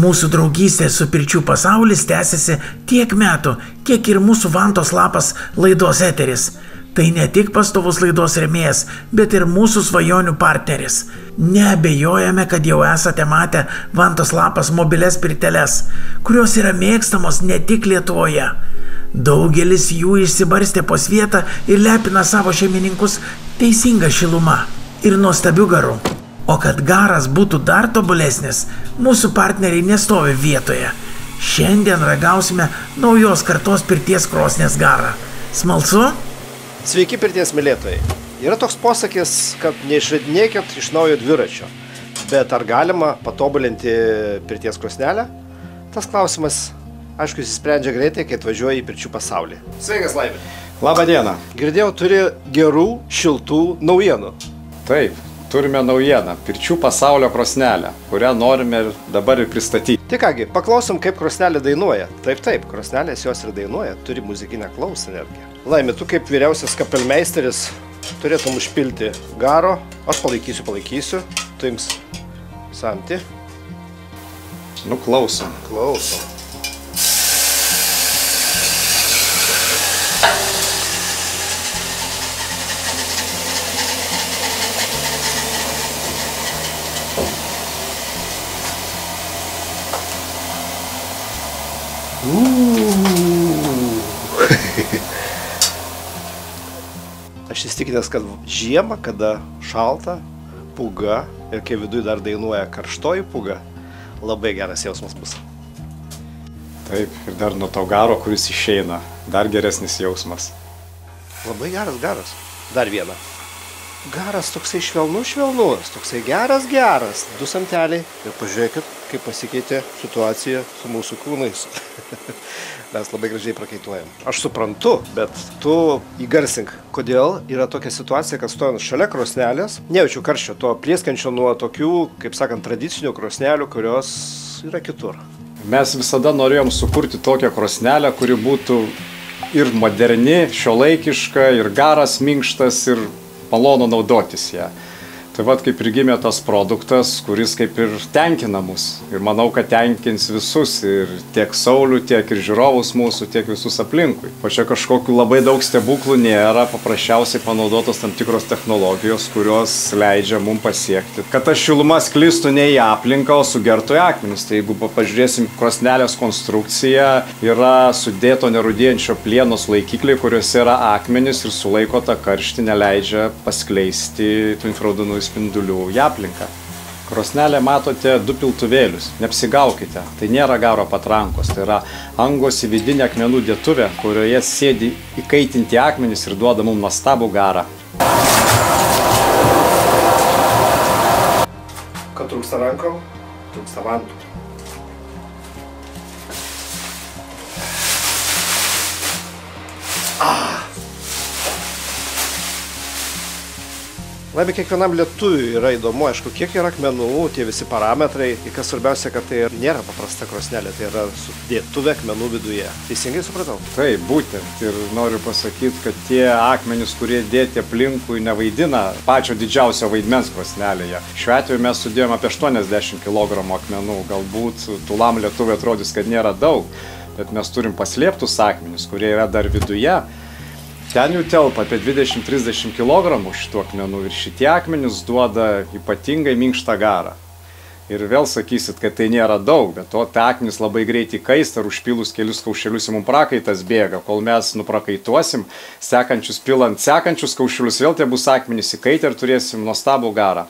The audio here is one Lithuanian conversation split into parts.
Mūsų draugystė su Pirčių pasaulis tęsiasi tiek metų, kiek ir mūsų Vantos lapas laidos eteris. Tai ne tik pastovus laidos rėmėjas, bet ir mūsų svajonių partneris. Neabejojame, kad jau esate matę Vantos lapas mobilias pirteles, kurios yra mėgstamos ne tik Lietuvoje. Daugelis jų išsibarstė po svietą ir lepina savo šeimininkus teisinga šiluma ir nuostabiu garu. O kad garas būtų dar tobulesnis, mūsų partneriai nestovi vietoje. Šiandien ragausime naujos kartos pirties krosnės garą. Smalsu? Sveiki pirties mylėtojai. Yra toks posakis, kad neišradinėkit iš naujo dviračio. Bet ar galima patobulinti pirties krosnelę? Tas klausimas, aišku, išsisprendžia greitai, kai atvažiuoji į Pirčių pasaulį. Sveikas, Laimi. Labą dieną. Girdėjau, turi gerų, šiltų naujienų. Taip, turime naujieną. Pirčių pasaulio krosnelę, kurią norime dabar ir pristatyti. Tai kągi, paklausom, kaip krosnelė dainuoja. Taip, krosnelės jos ir dainuoja, turi muzikinę klausą netgi. Laimi, tu kaip vyriausias kapelmeisteris turėtum užpilti garo. Aš palaikysiu. Tu jums samti. Nu, klausom. Klausom. Aš įstikinęs, kad žiemą, kada šalta, pūga ir kai viduje dar dainuoja karštoji pūga, labai geras jausmas bus. Taip, ir dar nuo to garo, kuris išeina, dar geresnis jausmas. Labai geras. Dar vieną. Garas toksai švelnus, toksai geras, du samteliai. Ir pažiūrėkit, kaip pasikeitė situacija su mūsų kūnais. Mes labai gražiai prakaituojam. Aš suprantu, bet tu įgarsink, kodėl yra tokia situacija, kad stojant šalia krosnelės, nejaučiu karščio, to prieskančio nuo tokių, kaip sakant, tradicinių krosnelių, kurios yra kitur. Mes visada norėjom sukurti tokią krosnelę, kuri būtų ir moderni, šiuolaikiška, ir garas minkštas, ir malonu naudotis ją. Tai vat kaip ir gimė tas produktas, kuris kaip ir tenkina mus. Ir manau, kad tenkins visus, ir tiek Saulių, tiek ir žiūrovus mūsų, tiek visus aplinkui. O čia kažkokių labai daug stebuklų nėra, paprasčiausiai panaudotos tam tikros technologijos, kurios leidžia mums pasiekti, kad ta šiluma sklistų ne į aplinką, o sugertų į akmenis. Tai jeigu pažiūrėsim, krosnelės konstrukcija yra sudėto nerūdėjančio plienos laikikliai, kuriuose yra akmenis ir sulaiko tą karštį, neleidžia paskleisti tų infraraudonųjų spindulių į aplinką. Krosnelė matote du piltuvėlius, neapsigaukite, tai nėra garo patrankos, tai yra angos į vidinę akmenų dėtuvę, kurioje sėdi įkaitinti akmenys ir duoda mums nuostabų garą. Kad trūksta rankom, trūksta vantų. Laimi, kiekvienam lietuviui yra įdomu, aišku, kiek yra akmenų, tie visi parametrai. Ir kas svarbiausia, kad tai nėra paprasta krosnelė, tai yra dėtuvė akmenų viduje. Teisingai supratau? Taip, būtent. Ir noriu pasakyti, kad tie akmenys, kurie dėti aplinkui, nevaidina pačio didžiausio vaidmens krosnelėje. Šiuo atveju mes sudėjome apie 80 kg akmenų. Galbūt tūlam lietuviui atrodys, kad nėra daug, bet mes turim paslėptus akmenis, kurie yra dar viduje. Ten jų telpa apie 20-30 kg šitų akmenų ir šitie akmenys duoda ypatingai minkštą garą. Ir vėl sakysit, kad tai nėra daug, bet to tai akmenys labai greitai kaista ir užpilus kelius kaušelius mums prakaitas bėga. Kol mes nuprakaituosim, sekančius pilant sekančius kaušelius, vėl tie bus akmenys įkaitę ir turėsim nuostabų garą.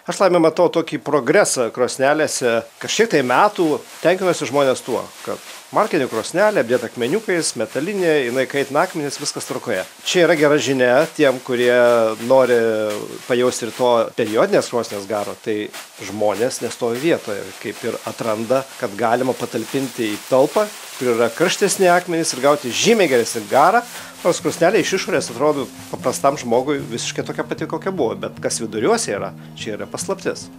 Aš, Laimi, matau tokį progresą krosnelėse. Kažkiek tai metų tenkinuosi žmonės tuo, kad markinė krosnelė, apdėta akmeniukais, metalinė, jinai kaitina akmenis, viskas tvarkoje. Čia yra gera žinia tiem, kurie nori pajausti ir to periodinės krosnės garo. Tai žmonės nestovi vietoje, kaip ir atranda, kad galima patalpinti į talpą, kur yra karštesni akmenys ir gauti žymiai geresnį garą. Nors krosnelė iš išorės atrodo paprastam žmogui visiškai tokia pati, kokia buvo, bet kas viduriuose yra, čia yra paslaptis.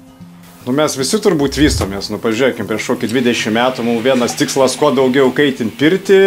Nu, mes visi turbūt vystomės, pažiūrėkime, prieš kokį 20 metų mums vienas tikslas, kuo daugiau kaitinti pirtį,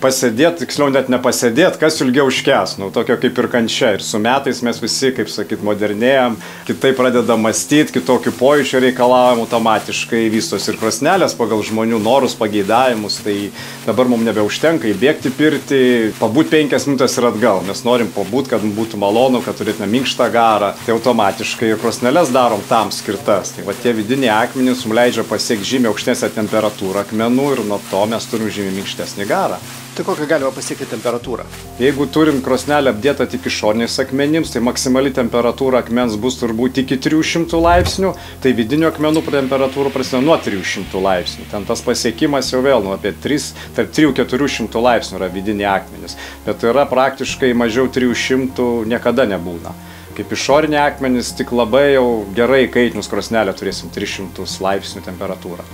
pasėdėti, tiksliau net nepasėdėti, kas ilgiau iškęs, tokio kaip ir kančia. Ir su metais mes visi, kaip sakyt, modernėjam, kitaip pradedam mąstyti, kitokių pojūčių reikalaujam, automatiškai vystos ir krosnelės pagal žmonių norus, pageidavimus. Tai dabar mums nebeužtenka įbėgti pirtį, pabūti 5 minutės ir atgal. Mes norim pabūti, kad būtų malonu, kad turėtume minkštą garą. Tai automatiškai ir krosneles darom tam skirtas. Tai tie vidiniai akmenys mums leidžia pasiekti žymiai aukštesnę temperatūrą akmenų ir nuo to mes turim žymiai minkštesnį garą. Tai kokią galima pasiekti temperatūrą? Jeigu turim krosnelę apdėtą tik išoriniais akmenims, tai maksimali temperatūra akmens bus turbūt iki 300 laipsnių, tai vidinių akmenų temperatūra prasideda nuo 300 laipsnių. Ten tas pasiekimas jau vėl apie 300–400 laipsnių yra vidiniai akmenys, bet yra praktiškai mažiau 300 niekada nebūna. Kaip išoriniai akmenys, tik labai jau gerai kaitinus krosnelę turėsim 300 laipsnių temperatūrą.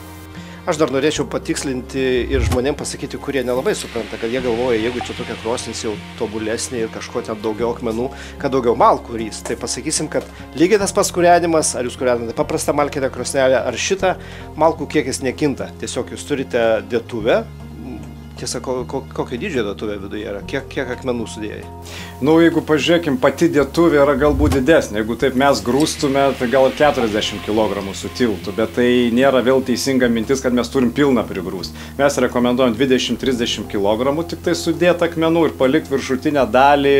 Aš dar norėčiau patikslinti ir žmonėm pasakyti, kurie nelabai supranta, kad jie galvoja, jeigu čia tokia krosnis jau tobulesnė ir kažko ten daugiau akmenų, kad daugiau malkų rys. Tai pasakysim, kad lygiai tas pats kūrenimas, ar jūs kūrenate paprastą malkinę krosnelę, ar šitą, malkų kiekis nekinta. Tiesiog jūs turite dėtuvę. Tiesa, kokio dydžio dėtuvė viduje yra? Kiek akmenų sudėjai? Jeigu pažiūrėkim, pati dėtuvė yra galbūt didesnė. Jeigu taip mes grūstume, tai gal 40 kg sutiltų, bet tai nėra vėl teisinga mintis, kad mes turim pilną prigrūsti. Mes rekomenduojam 20–30 kg tik tai sudėti akmenų ir palikti viršutinę dalį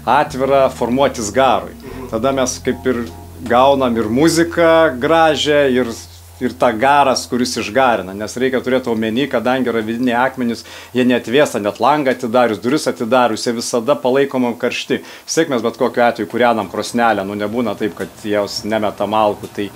atvirą formuotis garui. Tada mes kaip ir gaunam ir muziką gražią, ir tą garas, kuris išgarina, nes reikia turėti omeny, kadangi yra vidiniai akmenys, jie neatvėsta, net langą atidarius, duris atidarius, jie visada palaikomam karšti. Siek mes bet kokiu atveju kūrenam krosnelę, nebūna taip, kad jos nemeta malkų, tai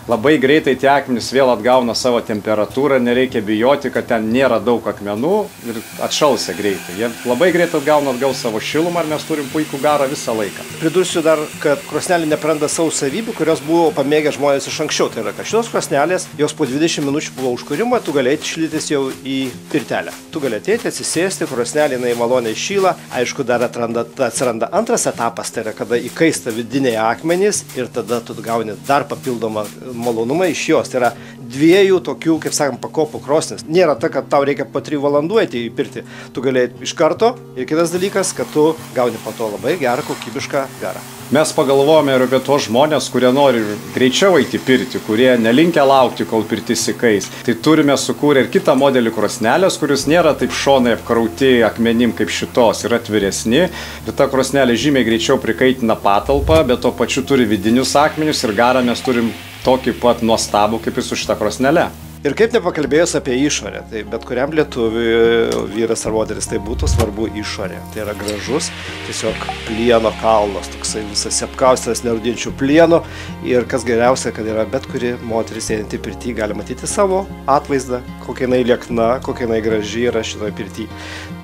labai greitai tie akmenys vėl atgauna savo temperatūrą, nereikia bijoti, kad ten nėra daug akmenų ir atšalsia greitai. Jie labai greitai atgauna atgal savo šilumą ir mes turim puikų garą visą laiką. Pridursiu dar, kad krosnelė nepraranda savo savybių, kurios buvo pamėgę žmonės iš anksčiau. Tai yra, kad šios krosnelės, jos po 20 minučių buvo užkūrimo, tu galėjai šildytis jau į pirtelę. Tu galėjai ateiti, atsisėsti, krosnelė jinai maloniai šyla. Aišku, dar atsiranda antras etapas, tai yra, kada įkaista vidiniai akmenys ir tada tu gauni dar papildomą malonumą iš jos. Tai yra dviejų tokių, kaip sakant, pakopų krosnis. Nėra ta, kad tau reikia po 3 valandų eiti į pirtį. Tu galėjai iš karto. Ir kitas dalykas, kad tu gauni po to labai gerą, kokybišką garą. Mes pagalvojame ir apie tos žmonės, kurie nori greičiau eiti pirtį, kurie nelinkia laukti, kol pirtis įkais. Tai turime sukūrę ir kitą modelį krosnelės, kuris nėra taip šonai apkrauti akmenim kaip šitos, yra atviresni. Ir ta krosnelė žymiai greičiau prikaitina patalpą, bet to pačiu turi vidinius akmenius ir garą mes turim tokį pat nuostabų kaip ir su šita krosnele. Ir kaip nepakalbėjus apie išorę, tai bet kuriam lietuviui, vyras ar moteris, tai būtų svarbu išorė. Tai yra gražus, tiesiog plieno kalnas, toksai visas apkaustas nerūdinčių plieno. Ir kas geriausia, kad yra bet kuri moteris einanti pirtį, gali matyti savo atvaizdą, kokia jinai liekna, kokia jinai graži yra šitoje pirtį.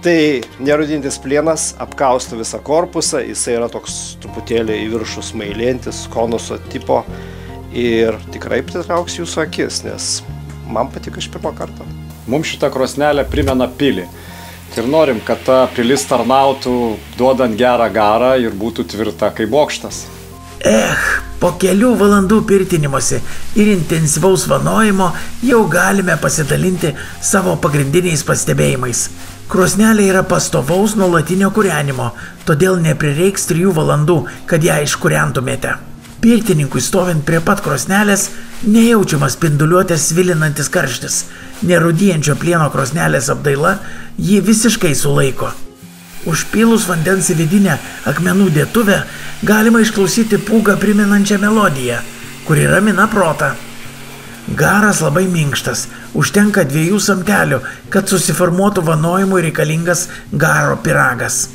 Tai nerūdintis plienas apkausto visą korpusą, jisai yra toks truputėlį į viršų smailėjantis, konuso tipo ir tikrai pritrauks jūsų akis, nes man patiko iš pirmo karto. Mums šitą krosnelę primena pilį. Ir norim, kad ta pilis tarnautų, duodant gerą garą ir būtų tvirta kaip bokštas. Po kelių valandų pirtinimuose ir intensyvaus vanojimo jau galime pasidalinti savo pagrindiniais pastebėjimais. Krosnelė yra pastovaus nuolatinio kūrenimo, todėl neprireiks 3 valandų, kad ją iškūrentumėte. Pirtininkui stovint prie pat krosnelės nejaučiamas spinduliuotės svilinantis karštis. Nerūdijančio plieno krosnelės apdaila jį visiškai sulaiko. Užpylus vandens į vidinę akmenų dėtuvę galima išklausyti pūgą primenančią melodiją, kuri ramina protą. Garas labai minkštas, užtenka 2 samtelių, kad susiformuotų vanojimui reikalingas garo pyragas.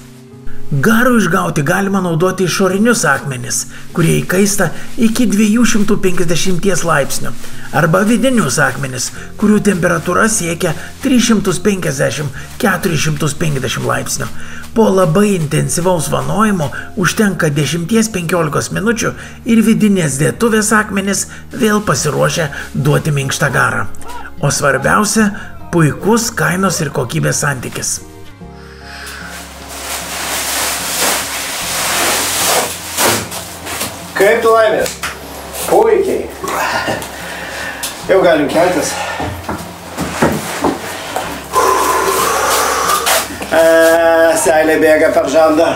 Garų išgauti galima naudoti išorinius akmenis, kurie įkaista iki 250 laipsnių, arba vidinius akmenis, kurių temperatūra siekia 350–450 laipsnių. Po labai intensyvaus vanojimo užtenka 10–15 minučių ir vidinės dėtuvės akmenis vėl pasiruošia duoti minkštą garą. O svarbiausia – puikus kainos ir kokybės santykis. Kaip tu laimės? Puikiai. Jau galim keltis. Seilė bėga per žandą.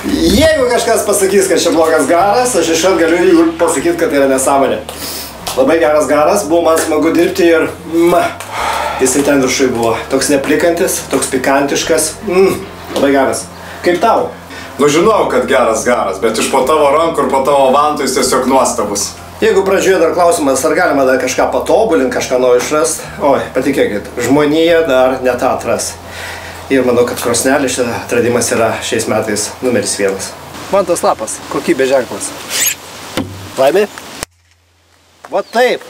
Jeigu kažkas pasakys, kad čia blogas garas, aš iškart galiu pasakyti, kad tai yra nesąmonė. Labai geras garas, buvo man smagu dirbti ir jisai ten viršui buvo. Toks neplikantis, toks pikantiškas. Labai geras. Kaip tau? Nu žinau, kad geras garas, bet iš po tavo rankų ir po tavo vantų jis tiesiog nuostabus. Jeigu pradžioje dar klausimas, ar galima dar kažką patobulinti, kažką naujo išrast, oi, patikėkit, žmonija dar ne tą atras. Ir manau, kad krosnelė šitą atradimas yra šiais metais numeris 1. Vantos lapas, kokybės ženklas. Laimė? Va taip.